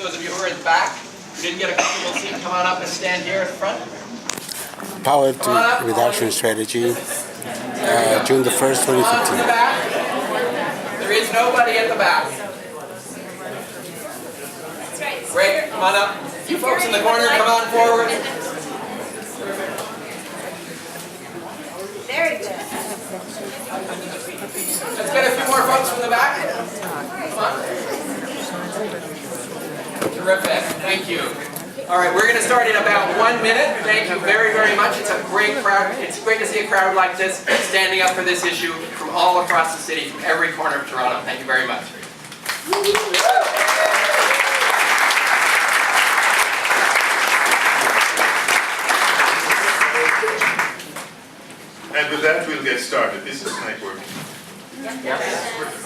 Those of you who are in the back, who didn't get a comfortable seat, come on up and stand here at the front. Poverty Reduction Strategy, June the 1st, 2015. There is nobody at the back. Great, come on up. You folks in the corner, come on forward. Very good. Let's get a few more folks from the back. Come on. Terrific, thank you. All right, we're going to start in about 1 minute. Thank you very, very much. It's a great crowd. It's great to see a crowd like this standing up for this issue from all across the city, from every corner of Toronto. Thank you very much. And with that, we'll get started. Is this mic working? Yes.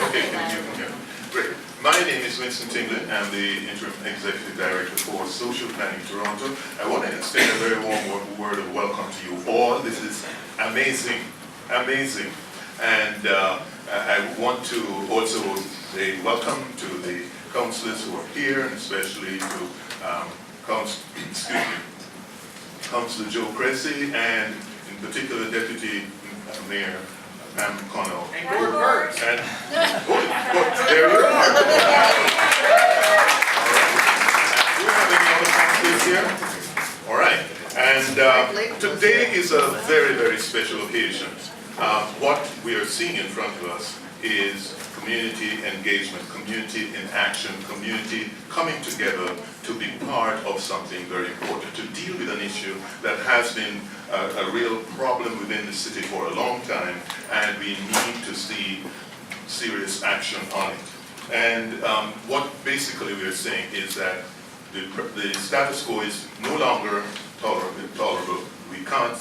Okay, you can hear. Great. My name is Winston Tinglin. I'm the Interim Executive Director for Social Planning Toronto. I want to extend a very warm word of welcome to you all. This is amazing, amazing. And I want to also say welcome to the councillors who are here, and especially to Councillor Joe Cressy, and in particular Deputy Mayor Pam Connell. And Gord Burns. And good, there you are. Do we have any other councillors here? All right. And today is a very, very special occasion. What we are seeing in front of us is community engagement, community in action, community coming together to be part of something very important, to deal with an issue that has been a real problem within the city for a long time, and we need to see serious action on it. And what basically we are saying is that the status quo is no longer tolerable. We can't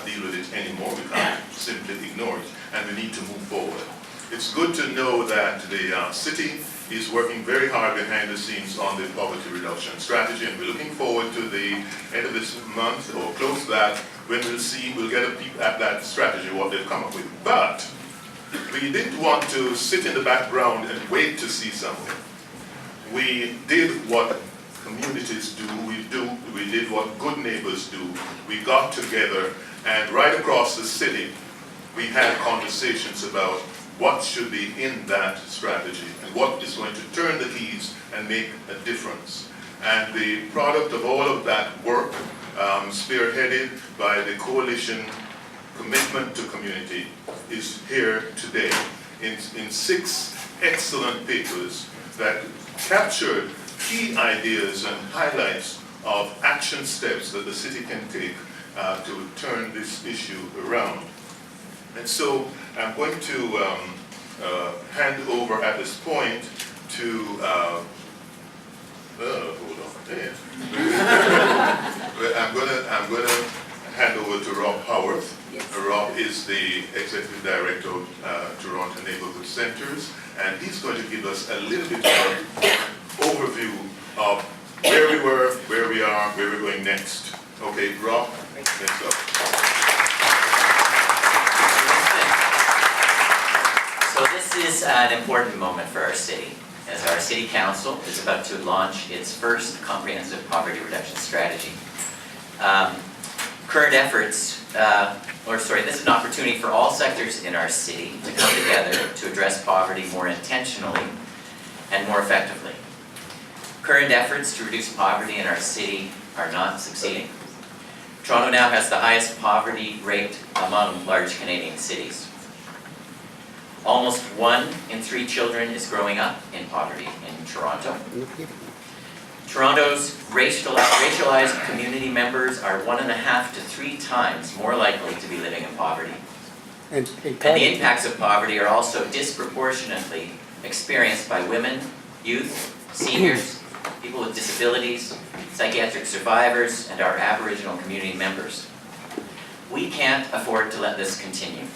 deal with it anymore. We can't simply ignore it, and we need to move forward. It's good to know that the city is working very hard behind the scenes on the poverty reduction strategy, and we're looking forward to the end of this month or close to that, when we'll get a peep at that strategy, what they've come up with. But we didn't want to sit in the background and wait to see something. We did what communities do. We did what good neighbors do. We got together, and right across the city, we had conversations about what should be in that strategy and what is going to turn the keys and make a difference. And the product of all of that work, spearheaded by the Coalition Commitment to Community, is here today in 6 excellent papers that captured key ideas and highlights of action steps that the city can take to turn this issue around. And so I'm going to hand over at this point to, hold on, yeah. I'm gonna hand over to Rob Howarth. Yes. Rob is the Executive Director of Toronto Neighborhood Centres, and he's going to give us a little bit of overview of where we were, where we are, where we're going next. Okay, Rob, let's go. So this is an important moment for our city, as our City Council is about to launch its first comprehensive poverty reduction strategy. Current efforts, this is an opportunity for all sectors in our city to come together to address poverty more intentionally and more effectively. Current efforts to reduce poverty in our city are not succeeding. Toronto now has the highest poverty rate among large Canadian cities. Almost 1 in 3 children is growing up in poverty in Toronto. Toronto's racialized community members are 1.5 to 3 times more likely to be living in poverty. And the impacts of poverty are also disproportionately experienced by women, youth, seniors, people with disabilities, psychiatric survivors, and our Aboriginal community members. We can't afford to let this continue.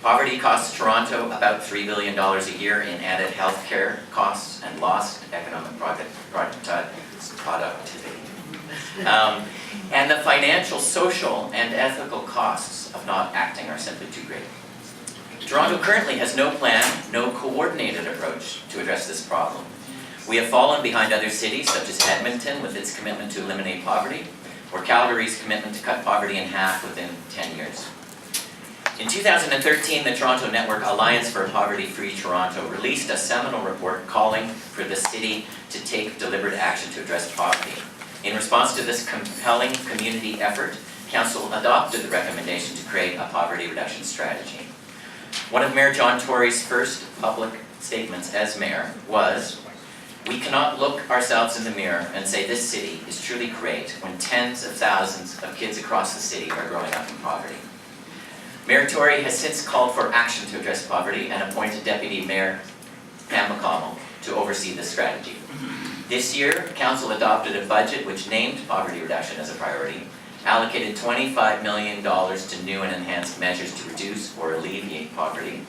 Poverty costs Toronto about $3 billion a year in added health care costs and lost economic productivity. And the financial, social, and ethical costs of not acting are simply too great. Toronto currently has no plan, no coordinated approach to address this problem. We have fallen behind other cities such as Edmonton with its commitment to eliminate poverty, or Calgary's commitment to cut poverty in half within 10 years. In 2013, the Toronto Network Alliance for Poverty-Free Toronto released a seminal report calling for the city to take deliberate action to address poverty. In response to this compelling community effort, Council adopted the recommendation to create a poverty reduction strategy. One of Mayor John Tory's first public statements as mayor was, "We cannot look ourselves in the mirror and say this city is truly great when tens of thousands of kids across the city are growing up in poverty." Mayor Tory has since called for action to address poverty and appointed Deputy Mayor Pam McConnell to oversee this strategy. This year, Council adopted a budget which named poverty reduction as a priority, allocated $25 million to new and enhanced measures to reduce or alleviate poverty,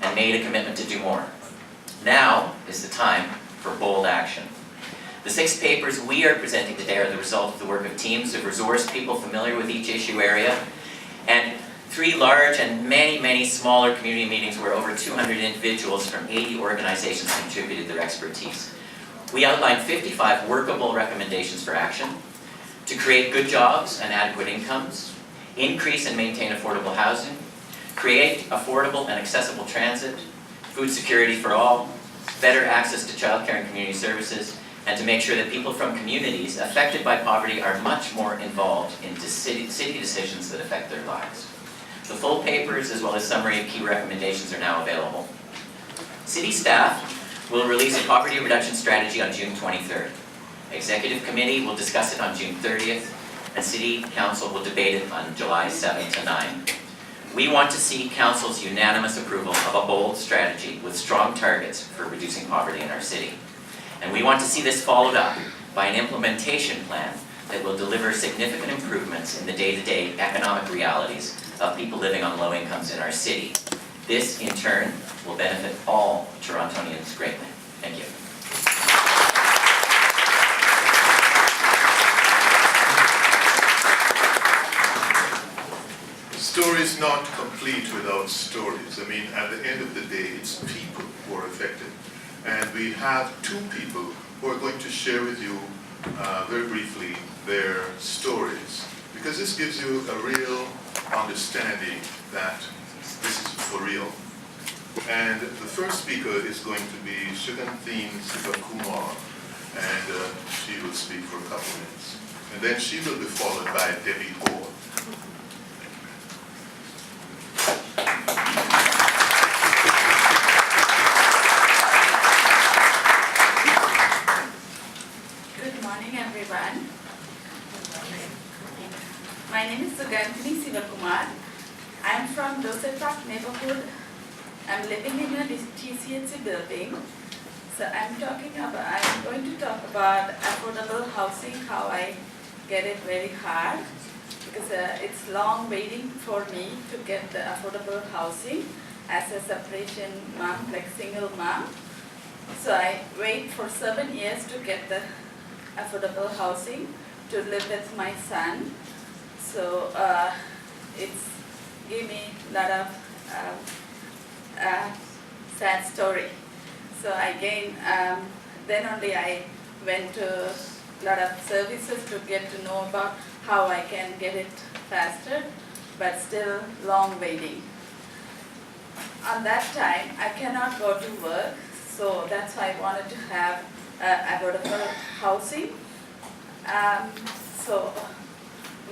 and made a commitment to do more. Now is the time for bold action. The 6 papers we are presenting today are the result of the work of teams of resource people familiar with each issue area, and 3 large and many smaller community meetings where over 200 individuals from 80 organizations contributed their expertise. We outlined 55 workable recommendations for action: to create good jobs and adequate incomes, increase and maintain affordable housing, create affordable and accessible transit, food security for all, better access to childcare and community services, and to make sure that people from communities affected by poverty are much more involved in city decisions that affect their lives. The full papers, as well as summary of key recommendations, are now available. City staff will release a poverty reduction strategy on June 23rd. Executive Committee will discuss it on June 30th, and City Council will debate it on July 7th to 9th. We want to see Council's unanimous approval of a bold strategy with strong targets for reducing poverty in our city. And we want to see this followed up by an implementation plan that will deliver significant improvements in the day-to-day economic realities of people living on low incomes in our city. This, in turn, will benefit all Torontonians greatly. Thank you. The story is not complete without stories. I mean, at the end of the day, it's people who are affected. And we have 2 people who are going to share with you very briefly their stories, because this gives you a real understanding that this is for real. And the first speaker is going to be Suganthin Sivakumar, and she will speak for a couple minutes. And then she will be followed by Debbie Hoare. Good morning, everyone. My name is Suganthin Sivakumar. I am from Dorset Park neighborhood. I'm living in a TCHC building. So I'm going to talk about affordable housing, how I get it very hard, because it's long waiting for me to get the affordable housing as a separation mom, like single mom. So I wait for 7 years to get the affordable housing to live with my son. So it's give me a lot of sad story. So again, then only I went to a lot of services to get to know about how I can get it faster, but still long waiting. On that time, I cannot go to work, so that's why I wanted to have affordable housing. So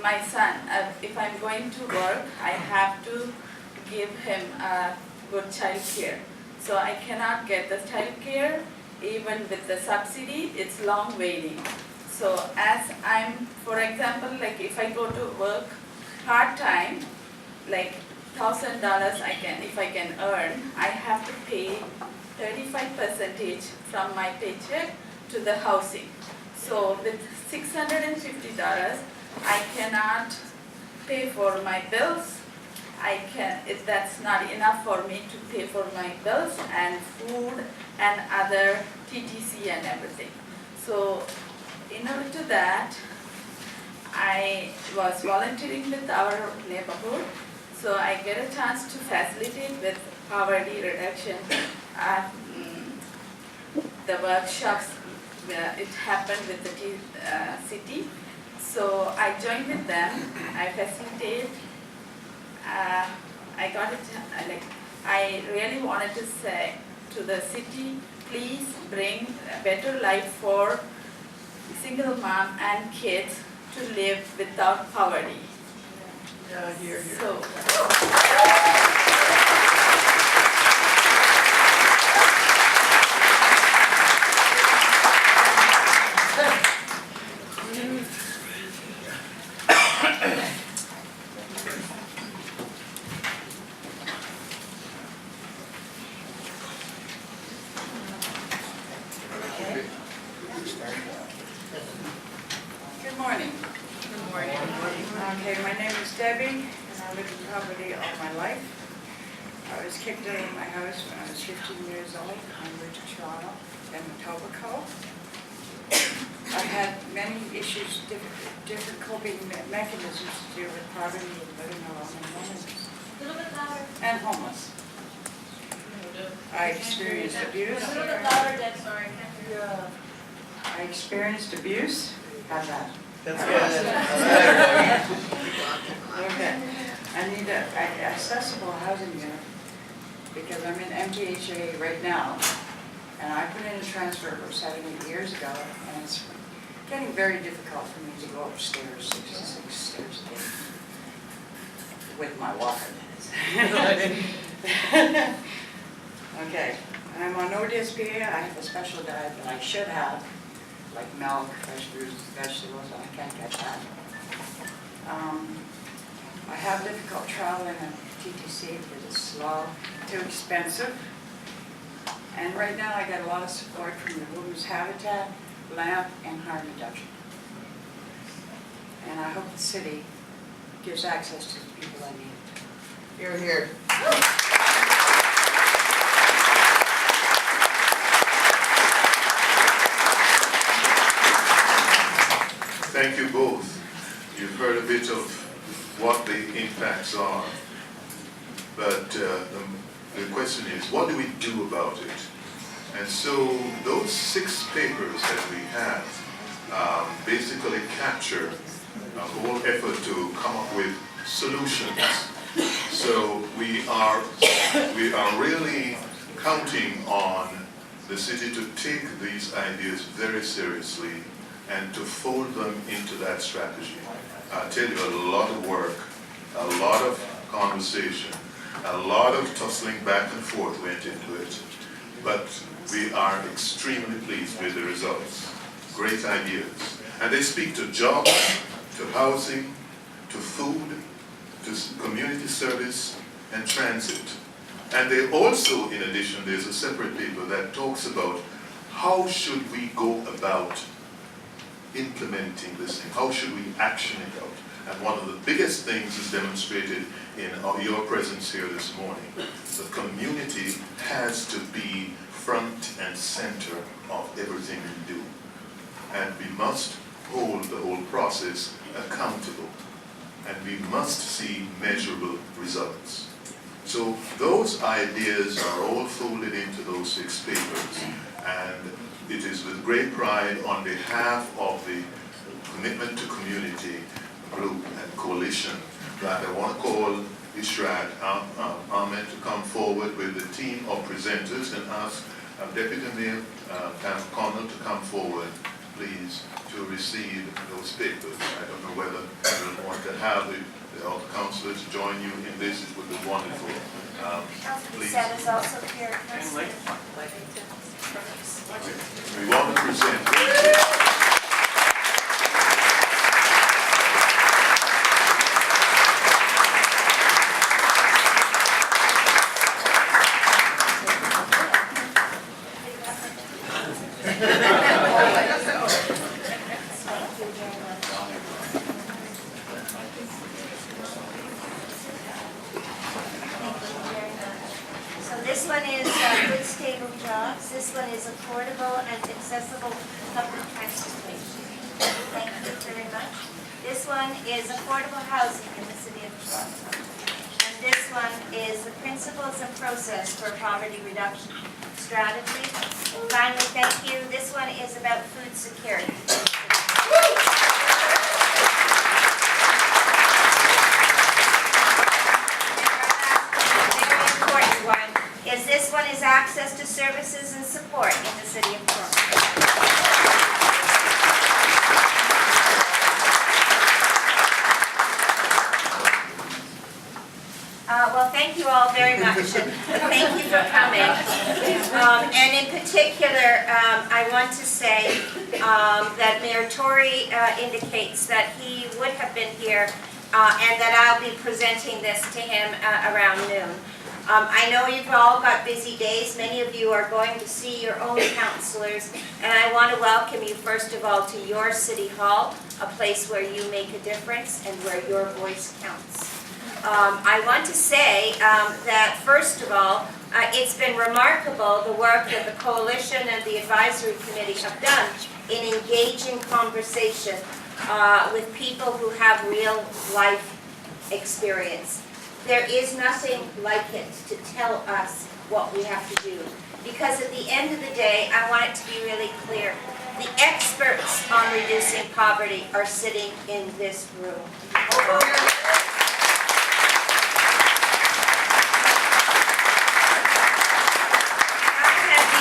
my son, if I'm going to work, I have to give him good child care. So I cannot get the child care, even with the subsidy, it's long waiting. So as I'm, for example, like if I go to work part-time, like $1,000 if I can earn, I have to pay 35% from my paycheck to the housing. So with $650, I cannot pay for my bills. If that's not enough for me to pay for my bills and food and other TTC and everything. So in order to that, I was volunteering with our neighborhood. So I get a chance to facilitate with poverty reduction the workshops, it happened with the city. So I joined with them, I facilitated, I got it, I really wanted to say to the city, please bring a better life for single mom and kids to live without poverty. So, Good morning. Good morning. Okay, my name is Debbie, and I lived in poverty all my life. I was kicked out of my house when I was 15 years old. I moved to Toronto, then Etobicoke. I had many issues, different coping mechanisms to deal with poverty and living alone and loneliness. A little bit louder. And homeless. I experienced abuse. A little bit louder, Deb, sorry. I experienced abuse. How's that? Okay. I need an accessible housing unit because I'm in MTHA right now, and I put in a transfer about 7 or 8 years ago, and it's getting very difficult for me to go upstairs, 66 stairs a day, with my walker. Okay, I'm on ODSP. I have a special diet that I should have, like milk, fresh fruits, vegetables, and I can't get that. I have difficult traveling on TTC because it's slow, too expensive. And right now I get a lot of support from the Women's Habitat, LAMP, and Harm Reduction. And I hope the city gives access to the people I need. You're here. Thank you both. You've heard a bit of what the impacts are, but the question is, what do we do about it? And so those 6 papers that we have basically capture a whole effort to come up with solutions. So we are really counting on the city to take these ideas very seriously and to fold them into that strategy. I tell you, a lot of work, a lot of conversation, a lot of tussling back and forth went into it, but we are extremely pleased with the results. Great ideas. And they speak to jobs, to housing, to food, to community service, and transit. And they also, in addition, there's a separate paper that talks about how should we go about implementing this thing? How should we action it out? And one of the biggest things is demonstrated in your presence here this morning. The community has to be front and center of everything we do. And we must hold the whole process accountable. And we must see measurable results. So those ideas are all folded into those 6 papers. And it is with great pride on behalf of the Commitment to Community group and coalition that I want to call Ishrad Ahmed to come forward with the team of presenters and ask Deputy Mayor Pam Connell to come forward, please, to receive those papers. I don't know whether you want to have the other councillors join you in this. It would be wonderful. Please. Set is also here. We want to present. This one is good stable jobs. This one is affordable and accessible public transportation. Thank you very much. This one is affordable housing in the city of Toronto. And this one is the principles and process for poverty reduction strategy. And finally, thank you. This one is about food security. Very important one is this one is access to services and support in the city of Toronto. Well, thank you all very much, and thank you for coming. And in particular, I want to say that Mayor Tory indicates that he would have been here and that I'll be presenting this to him around noon. I know you've all got busy days. Many of you are going to see your own councillors, and I want to welcome you first of all to your City Hall, a place where you make a difference and where your voice counts. I want to say that first of all, it's been remarkable the work that the Coalition and the Advisory Committee have done in engaging conversation with people who have real life experience. There is nothing like it to tell us what we have to do. Because at the end of the day, I want it to be really clear. The experts on reducing poverty are sitting in this room.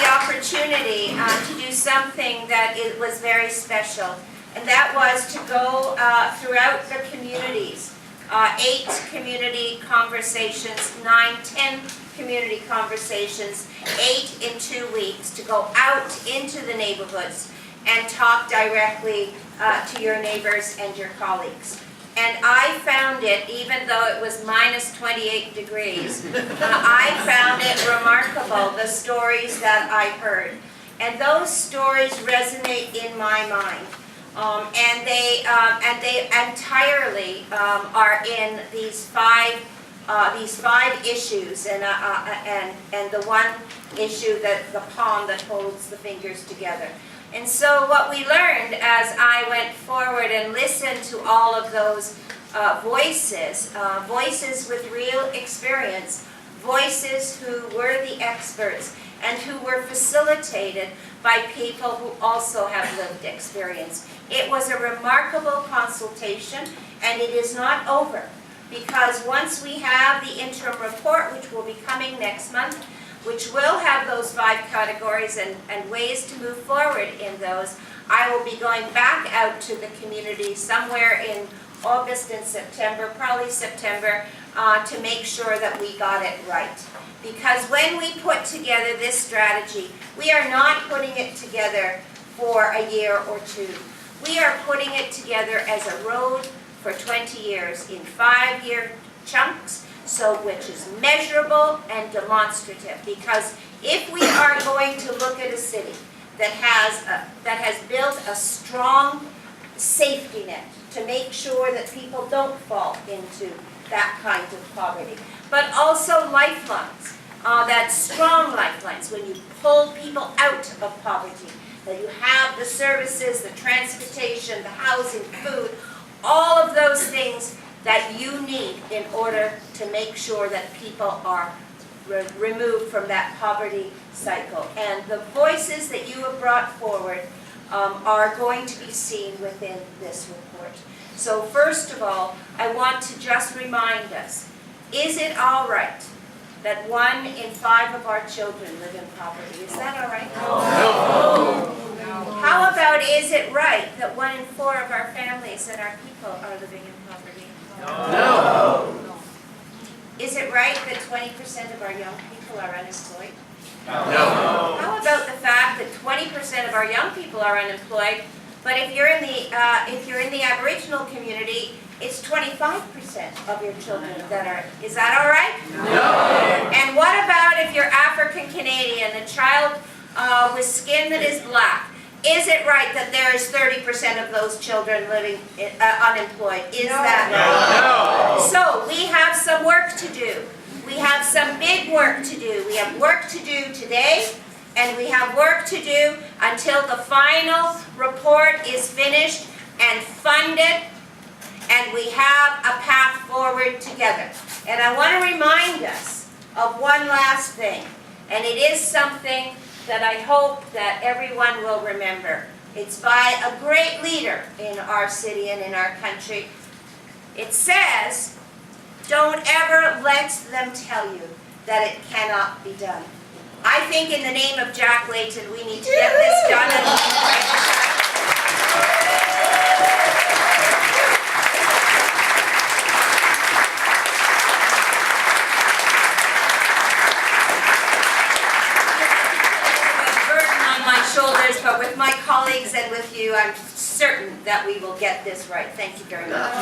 Opportunity to do something that was very special, and that was to go throughout the communities, 8 community conversations, 9, 10 community conversations, 8 in 2 weeks, to go out into the neighborhoods and talk directly to your neighbors and your colleagues. And I found it, even though it was minus 28 degrees, I found it remarkable, the stories that I heard. And those stories resonate in my mind. And they entirely are in these five issues, and the one issue, that the palm that holds the fingers together. And so what we learned as I went forward and listened to all of those voices with real experience, voices who were the experts and who were facilitated by people who also have lived experience. It was a remarkable consultation, and it is not over, because once we have the interim report, which will be coming next month, which will have those 5 categories and ways to move forward in those, I will be going back out to the community somewhere in August and September, probably September, to make sure that we got it right. Because when we put together this strategy, we are not putting it together for a year or 2. We are putting it together as a road for 20 years in 5-year chunks, so which is measurable and demonstrative. Because if we are going to look at a city that has built a strong safety net to make sure that people don't fall into that kind of poverty, but also lifelines, that strong lifelines, when you pull people out of poverty, that you have the services, the transportation, the housing, food, all of those things that you need in order to make sure that people are removed from that poverty cycle. And the voices that you have brought forward are going to be seen within this report. So first of all, I want to just remind us, is it all right that 1 in 5 of our children live in poverty? Is that all right? No. How about, is it right that 1 in 4 of our families and our people are living in poverty? No. Is it right that 20% of our young people are unemployed? No. How about the fact that 20% of our young people are unemployed, but if you're in the Aboriginal community, it's 25% of your children that are. Is that all right? No. And what about if you're African Canadian, a child with skin that is black? Is it right that there is 30% of those children living unemployed? Is that right? No. So we have some work to do. We have some big work to do. We have work to do today, and we have work to do until the final report is finished and funded, and we have a path forward together. And I want to remind us of one last thing, and it is something that I hope that everyone will remember. It's by a great leader in our city and in our country. It says, "Don't ever let them tell you that it cannot be done." I think in the name of Jack Layton, we need to get this done. Shoulders, but with my colleagues and with you, I'm certain that we will get this right. Thank you very much.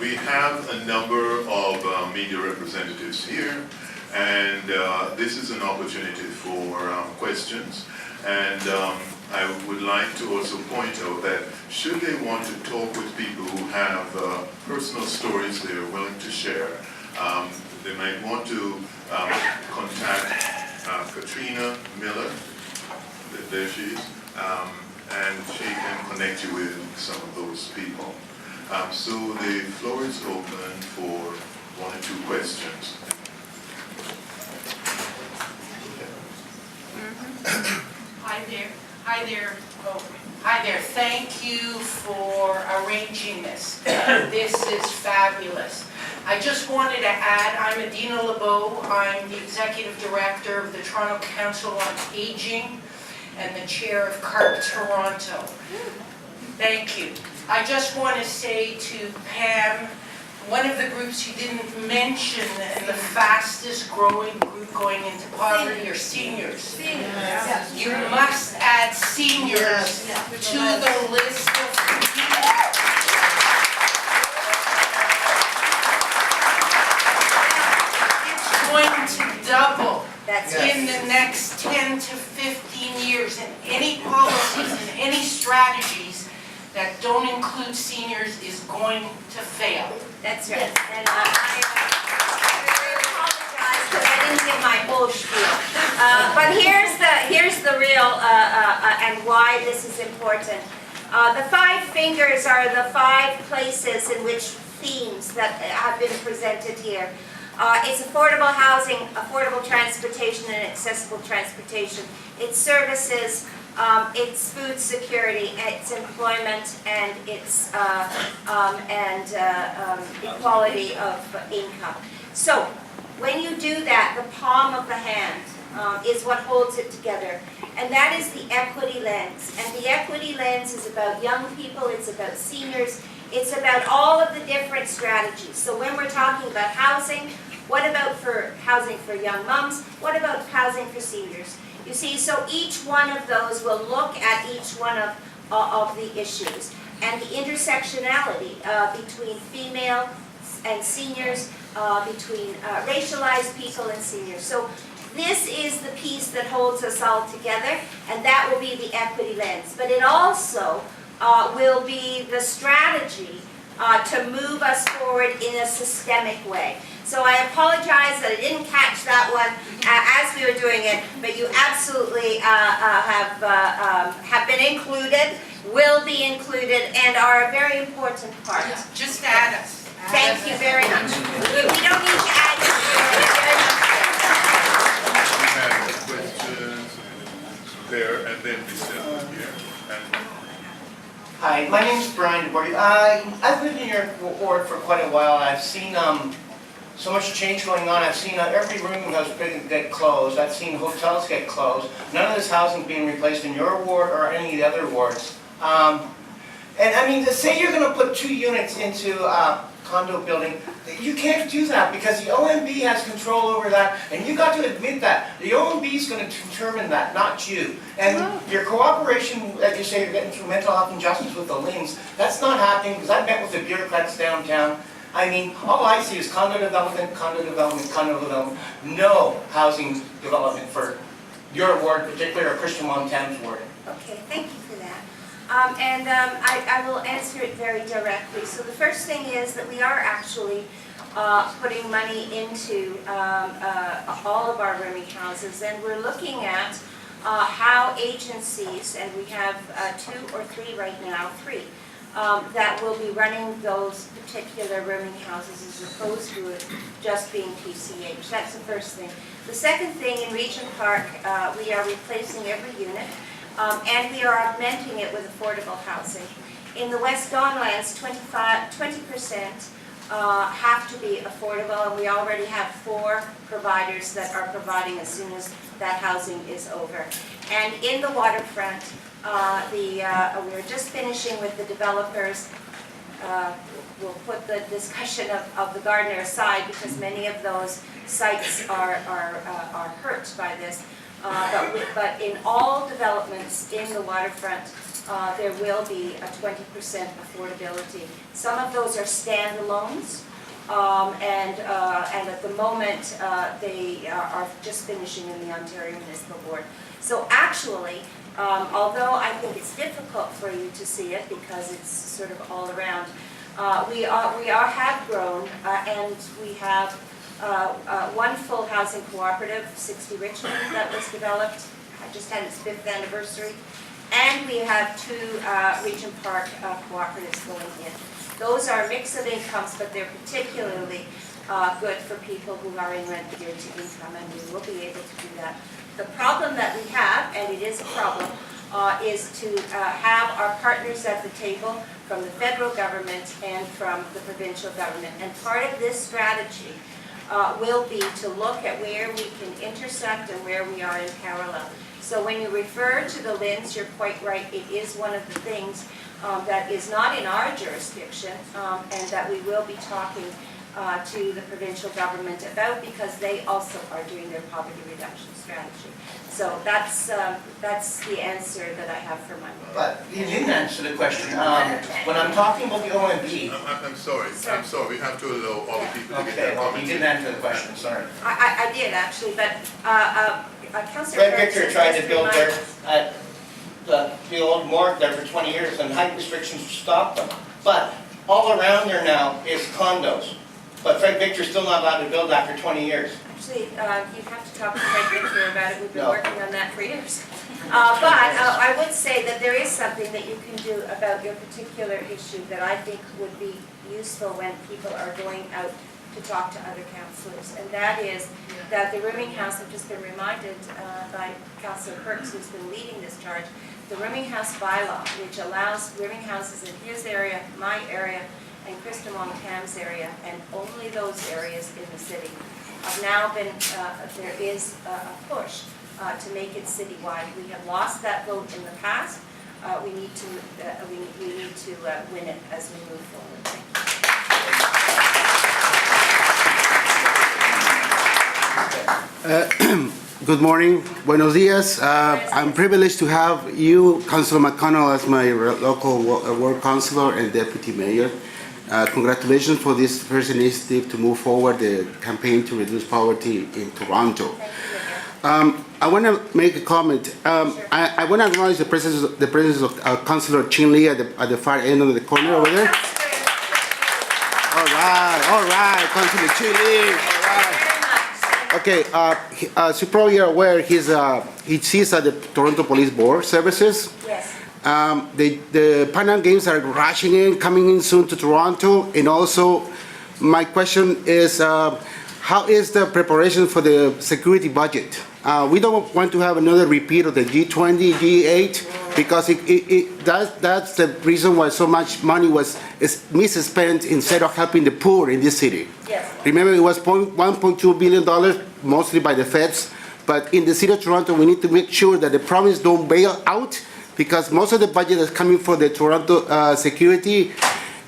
We have a number of media representatives here, and this is an opportunity for questions. And I would like to also point out that should they want to talk with people who have personal stories they are willing to share, they might want to contact Katrina Miller, there she is, and she can connect you with some of those people. So the floor is open for 1 or 2 questions. Hi there. Hi there. Oh, hi there. Thank you for arranging this. This is fabulous. I just wanted to add, I'm Adina LeBeau. I'm the Executive Director of the Toronto Council on Aging and the Chair of CARP Toronto. Thank you. I just want to say to Pam, one of the groups you didn't mention, and the fastest growing group going into poverty are seniors. You must add seniors to the list of people. It's going to double in the next 10 to 15 years, and any policies and any strategies that don't include seniors is going to fail. That's right. And I apologize because I didn't give my whole spiel. But here's the real and why this is important. The 5 fingers are the 5 places in which themes that have been presented here. It's affordable housing, affordable transportation, and accessible transportation. It's services. It's food security, it's employment, and it's equality of income. So when you do that, the palm of the hand is what holds it together, and that is the equity lens. And the equity lens is about young people, it's about seniors, it's about all of the different strategies. So when we're talking about housing, what about for housing for young moms? What about housing for seniors? You see, so each one of those will look at each one of the issues and the intersectionality between female and seniors, between racialized people and seniors. So this is the piece that holds us all together, and that will be the equity lens. But it also will be the strategy to move us forward in a systemic way. So I apologize that I didn't catch that one as we were doing it, but you absolutely have been included, will be included, and are a very important part. Just add us. Thank you very much. We don't need to add you. Very much. We have questions there, and then this gentleman here. Hi, my name is Brian DeBordy. I've lived in your ward for quite a while. I've seen so much change going on. I've seen every room has been get closed. I've seen hotels get closed. None of this housing is being replaced in your ward or any of the other wards. And I mean, to say you're going to put 2 units into a condo building, you can't do that because the OMB has control over that, and you got to admit that. The OMB is going to determine that, not you. And your cooperation, as you say, you're getting through mental health and justice with the liens, that's not happening because I've met with the bureaucrats downtown. I mean, all I see is condo development, condo development, condo development. No housing development for your ward, particularly, or Christian Montan's ward. Okay, thank you for that. I will answer it very directly. So the first thing is that we are actually putting money into all of our rooming houses, and we're looking at how agencies, and we have 2 or 3 right now, 3, that will be running those particular rooming houses as opposed to it just being PCH. That's the first thing. The second thing, in Regent Park, we are replacing every unit, and we are augmenting it with affordable housing. In the West Donlands, 20% have to be affordable, and we already have 4 providers that are providing as soon as that housing is over. And in the waterfront, we're just finishing with the developers. We'll put the discussion of the Gardner aside because many of those sites are hurt by this. But in all developments in the waterfront, there will be a 20% affordability. Some of those are standalones, and at the moment they are just finishing in the Ontario Municipal Board. So actually, although I think it's difficult for you to see it because it's sort of all around, we have grown, and we have one full housing cooperative, 60 Richmond, that was developed. I just had its 5th anniversary. And we have 2 Regent Park cooperatives going in. Those are a mix of incomes, but they're particularly good for people who are in rent geared to income, and we will be able to do that. The problem that we have, and it is a problem, is to have our partners at the table from the federal government and from the provincial government. And part of this strategy will be to look at where we can intersect and where we are in parallel. So when you refer to the LHINs, you're quite right. It is one of the things that is not in our jurisdiction and that we will be talking to the provincial government about because they also are doing their poverty reduction strategy. So that's the answer that I have for my moment. But you didn't answer the question. When I'm talking about the OMB. I'm sorry, we have to allow all the people to get Okay, their well, comments. you didn't answer the question, sorry. I did actually, but Councillor Fred Victor tried to build the old morgue there for 20 years and height restrictions stopped them. But all around there now is condos. But Fred Victor's still not allowed to build after 20 years. Actually, you have to talk to Fred Victor about it. We've been No. working on that for years. But I would say that there is something that you can do about your particular issue that I think would be useful when people are going out to talk to other councillors. And that is that the rooming house, I've just been reminded by Councillor Perks, who's been leading this charge, the rooming house bylaw, which allows rooming houses in his area, my area, and Krista Montam's area, and only those areas in the city, have now been, there is a push to make it citywide. We have lost that vote in the past. We need to win it as we move forward. Thank you. Good morning, buenos dias. I'm privileged to have you, Councillor McConnell, as my local ward councillor and deputy mayor. Congratulations for this first initiative to move forward the campaign to reduce poverty in Toronto. I want to make a comment. I want to acknowledge the presence of Councillor Chin Lee at the far end of the corner over there. All right, Councillor Chin Lee. All right. Okay, as you probably are aware, he sits at the Toronto Police Board Services. Yes. The Pan Am Games are rushing in, coming in soon to Toronto, and also my question is, how is the preparation for the security budget? We don't want to have another repeat of the G20, G8, because that's the reason why so much money is misspent instead of helping the poor in this city. Yes. Remember, it was $1.2 billion, mostly by the feds, but in the city of Toronto, we need to make sure that the province don't bail out, because most of the budget that's coming for the Toronto security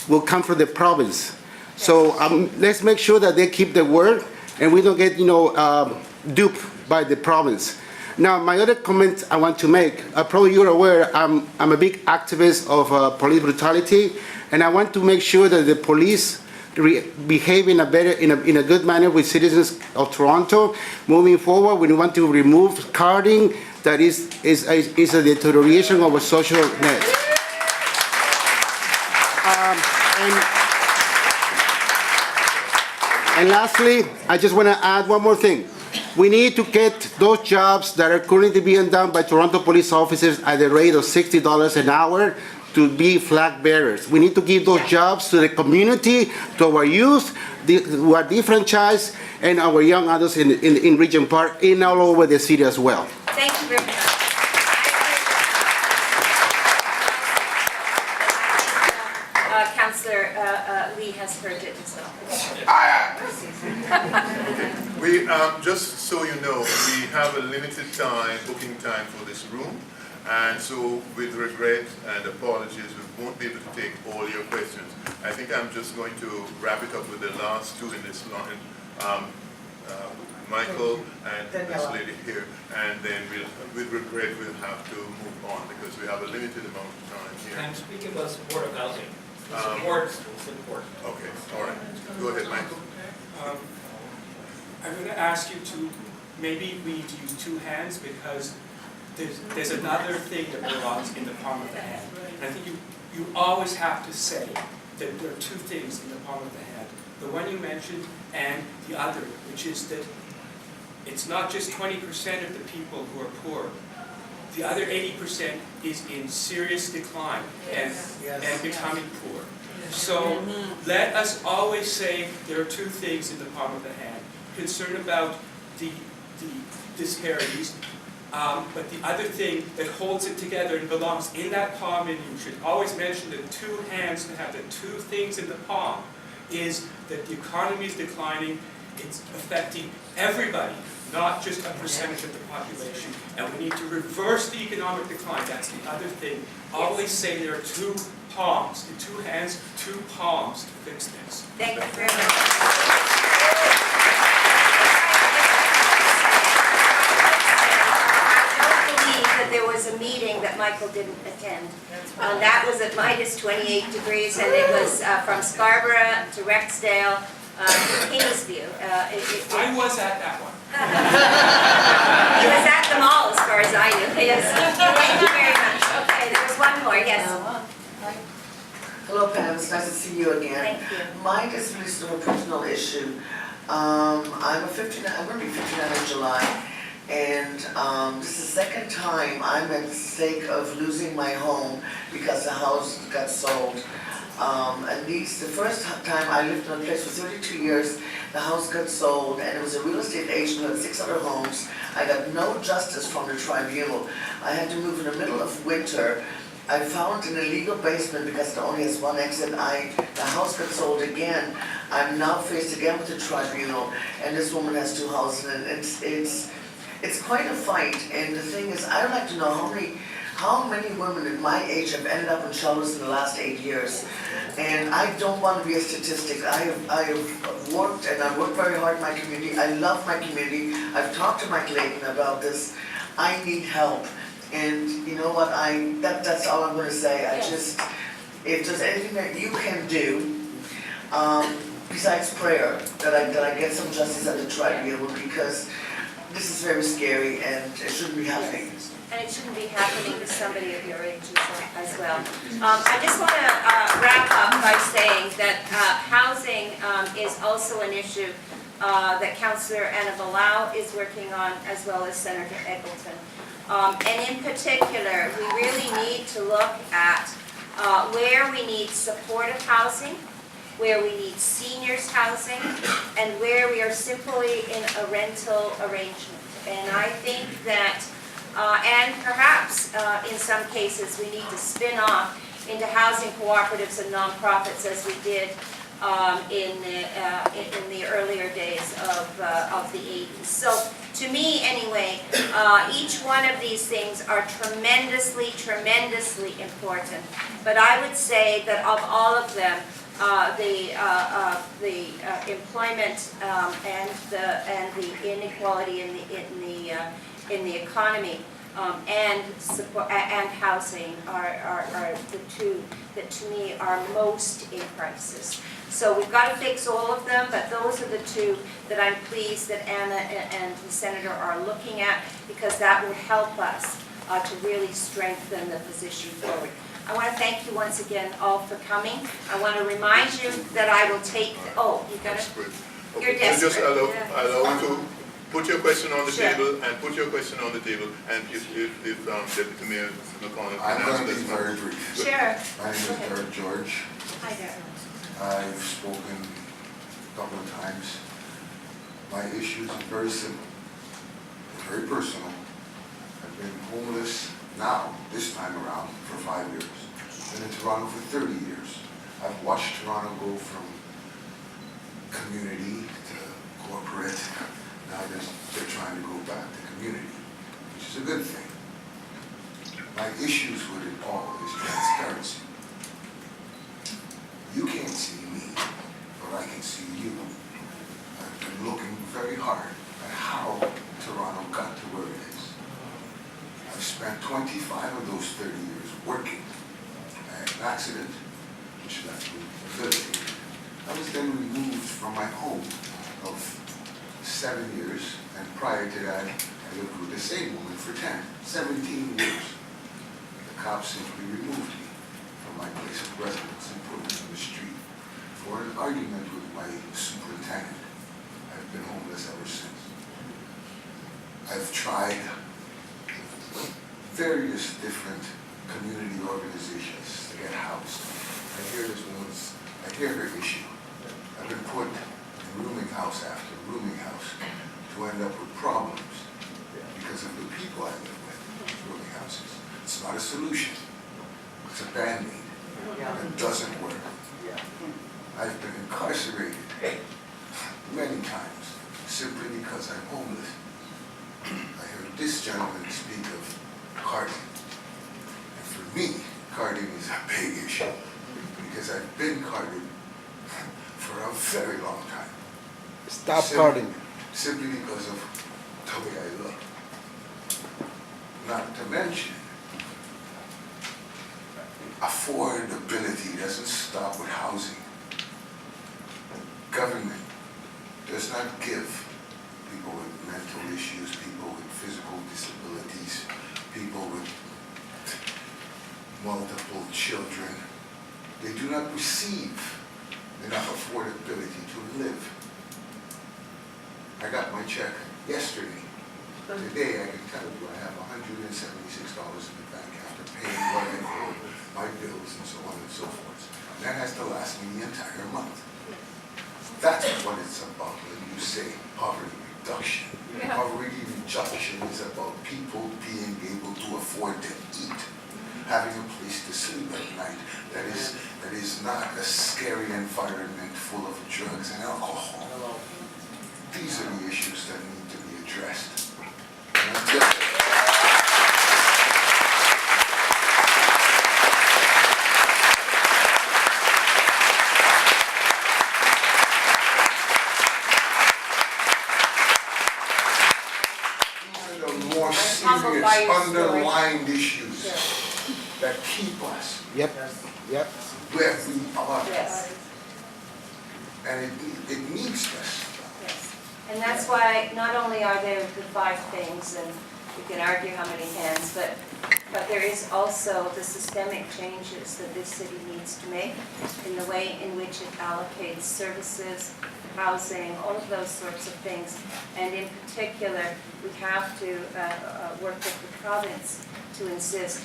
will come from the province. So let's make sure that they keep their word and we don't get, duped by the province. Now, my other comment I want to make, probably you're aware, I'm a big activist of police brutality, and I want to make sure that the police behave in a good manner with citizens of Toronto. Moving forward, we want to remove carding. That is a deterioration of a social net. And lastly, I just want to add one more thing. We need to get those jobs that are currently being done by Toronto police officers at the rate of $60 an hour to be flag bearers. We need to give those jobs to the community, to our youth who are defranchised, and our young adults in Region Park and all over the city as well. Thank you very much. Councillor Lee has heard it as well. We, just so you know, we have a limited booking time for this room. And so with regret and apologies, we won't be able to take all your questions. I think I'm just going to wrap it up with the last two in this line. Michael and this lady here, and then with regret we'll have to move on because we have a limited amount of time here. I'm speaking about supportive housing. Support. Okay, all right. Go ahead, Michael. I'm going to ask you to, maybe we use two hands because there's another thing that belongs in the palm of the hand. And I think you always have to say that there are two things in the palm of the hand. The one you mentioned and the other, which is that it's not just 20% of the people who are poor. The other 80% is in serious decline and becoming poor. So let us always say there are two things in the palm of the hand. Concern about the disparities, but the other thing that holds it together and belongs in that palm, and you should always mention the two hands to have the two things in the palm, is that the economy is declining, it's affecting everybody, not just a percentage of the population. And we need to reverse the economic decline. That's the other thing. Always say there are two palms, in two hands, two palms to fix this. Thank you very much. There was a meeting that Michael didn't attend. That was at minus 28 degrees, and it was from Scarborough to Rexdale to Kingsview. I was at that one. He was at them all, as far as I knew. Yes. Thank you very much. Okay, there was one more. Yes. Hello, Pam. It's nice to see you again. Thank you. Mine is really sort of a personal issue. I'm going to be 59 in July. And this is the second time I'm at the stake of losing my home because the house got sold. At least the first time I lived in a place for 32 years, the house got sold, and it was a real estate agent who had 6 other homes. I got no justice from the tribunal. I had to move in the middle of winter. I found an illegal basement because it only has one exit. The house got sold again. I'm now faced again with the tribunal, and this woman has 2 houses, and it's quite a fight. And the thing is, I'd like to know how many women at my age have ended up in shelters in the last 8 years. And I don't want to be a statistic. I have worked, and I've worked very hard in my community. I love my community. I've talked to Mike Layton about this. I need help. And you know what, that's all I'm going to say. If there's anything that you can do, besides prayer, that I get some justice at the tribunal, because this is very scary and it shouldn't be happening. And it shouldn't be happening to somebody of your age as well. I just want to wrap up by saying that housing is also an issue that Councillor Anna Balau is working on, as well as Senator Eggleton. And in particular, we really need to look at where we need supportive housing, where we need seniors housing, and where we are simply in a rental arrangement. And I think that, and perhaps in some cases, we need to spin off into housing cooperatives and nonprofits as we did in the earlier days of the 80s. So to me anyway, each one of these things are tremendously, tremendously important. But I would say that of all of them, the employment and the inequality in the economy and support and housing are the two that to me are most in crisis. So we've got to fix all of them, but those are the two that I'm pleased that Anna and the Senator are looking at, because that will help us to really strengthen the position forward. I want to thank you once again all for coming. I want to remind you that I will take, you got it? You're desperate. Just allow me to put your question on the Sure. table, and put your question on the table, and if Deputy Mayor McConnell I'm can going answer to be this very one. brief. Sure. My name is Derek George. Hi there. I've spoken a couple of times. My issues are very simple, very personal. I've been homeless now, this time around, for 5 years. Been in Toronto for 30 years. I've watched Toronto go from community to corporate. Now they're trying to go back to community, which is a good thing. My issues with it all is transparency. You can't see me, but I can see you. I've been looking very hard at how Toronto got to where it is. I've spent 25 of those 30 years working. I had an accident, which left me mobility. I was then removed from my home of 7 years, and prior to that, I lived with the same woman for 17 years. The cops simply removed me from my place of residence and put me on the street for an argument with my superintendent. I've been homeless ever since. I've tried various different community organizations to get housed. I hear her issue. I've been put in rooming house after rooming house to end up with problems because of the people I live with, rooming houses. It's not a solution. It's a Band-Aid. It doesn't work. I've been incarcerated many times simply because I'm homeless. I heard this gentleman speak of carding. And for me, carding is a big issue because I've been carded for a very long time. Stop carding. Simply because of the way I look. Not to mention, affordability doesn't stop with housing. Government does not give people with mental issues, people with physical disabilities, people with multiple children. They do not receive enough affordability to live. I got my check yesterday. Today, I can tell you I have $176 in the bank after paying what I owe, my bills and so on and so forth. And that has to last me the entire month. That's what it's about when you say poverty reduction. Poverty reduction is about people being able to afford to eat, having a place to sleep at night that is not a scary environment full of drugs and alcohol. These are the issues that need to be addressed. And these are the more serious underlying issues that keep us Yep. where we are. Yes. And it needs this. Yes. And that's why not only are there the 5 things, and we can argue how many hands, but there is also the systemic changes that this city needs to make in the way in which it allocates services, housing, all of those sorts of things. And in particular, we have to work with the province to insist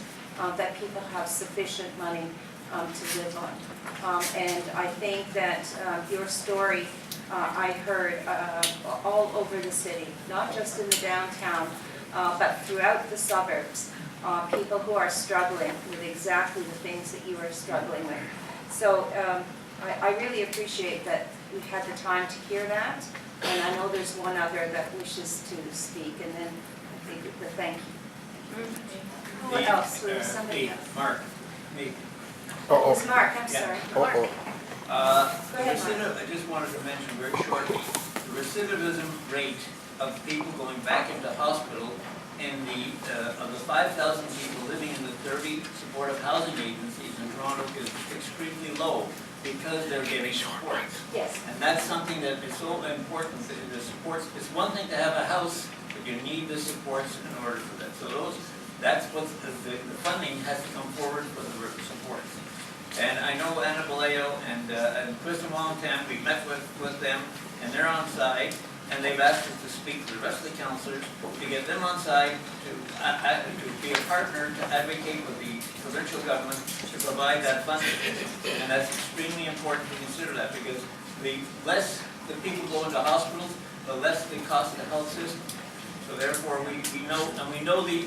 that people have sufficient money to live on. And I think that your story I heard all over the city, not just in the downtown, but throughout the suburbs, people who are struggling with exactly the things that you are struggling with. So I really appreciate that we had the time to hear that, and I know there's one other that wishes to speak, and then I think the thank you. Who else? There was somebody else. Mark, me. Uh-oh. It's Mark, I'm sorry. Mark. Go ahead, Mark. I just wanted to mention very shortly, the recidivism rate of people going back into hospital in of the 5,000 people living in the 30 supportive housing agencies in Toronto is extremely low because they're getting support. Yes. And that's something that is so important, the supports. It's one thing to have a house, but you need the supports in order for that. So that's what the funding has to come forward for the supports. And I know Anna Baleo and Kristen Wallington, we met with them, and they're on side. and they've asked us to speak to the rest of the councillors to get them on side to be a partner to advocate with the provincial government to provide that funding. And that's extremely important to consider that, because the less the people go into hospitals, the less they cost the health system. So therefore, we know, and we know the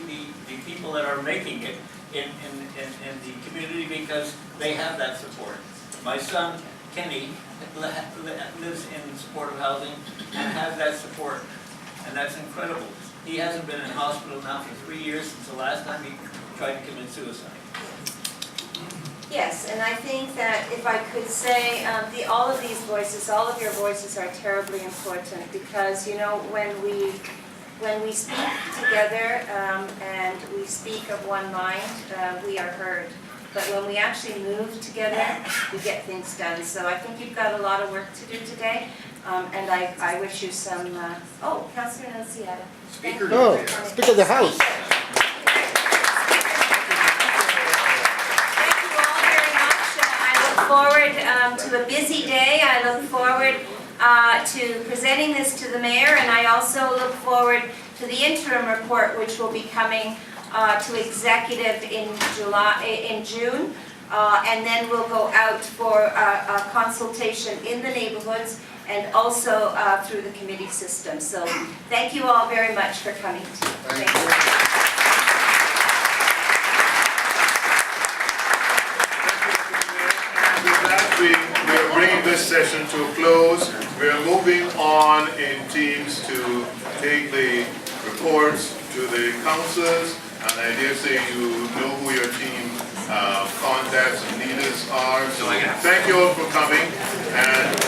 people that are making it in the community because they have that support. My son, Kenny, lives in supportive housing and has that support, and that's incredible. He hasn't been in hospital now for 3 years since the last time he tried to commit suicide. Yes, and I think that if I could say, all of these voices, all of your voices are terribly important, because, you know, when we speak together and we speak of one mind, we are heard. But when we actually move together, we get things done. So I think you've got a lot of work to do today, and I wish you some, Councillor Nunziata. Speaker of the House. Forward to a busy day. I look forward to presenting this to the mayor, and I also look forward to the interim report, which will be coming to executive in June, and then we'll go out for a consultation in the neighborhoods and also through the committee system. So thank you all very much for coming. Thank you. We are bringing this session to a close. We are moving on in teams to take the reports to the councillors, and I dare say you know who your team contacts and leaders are. So thank you all for coming. And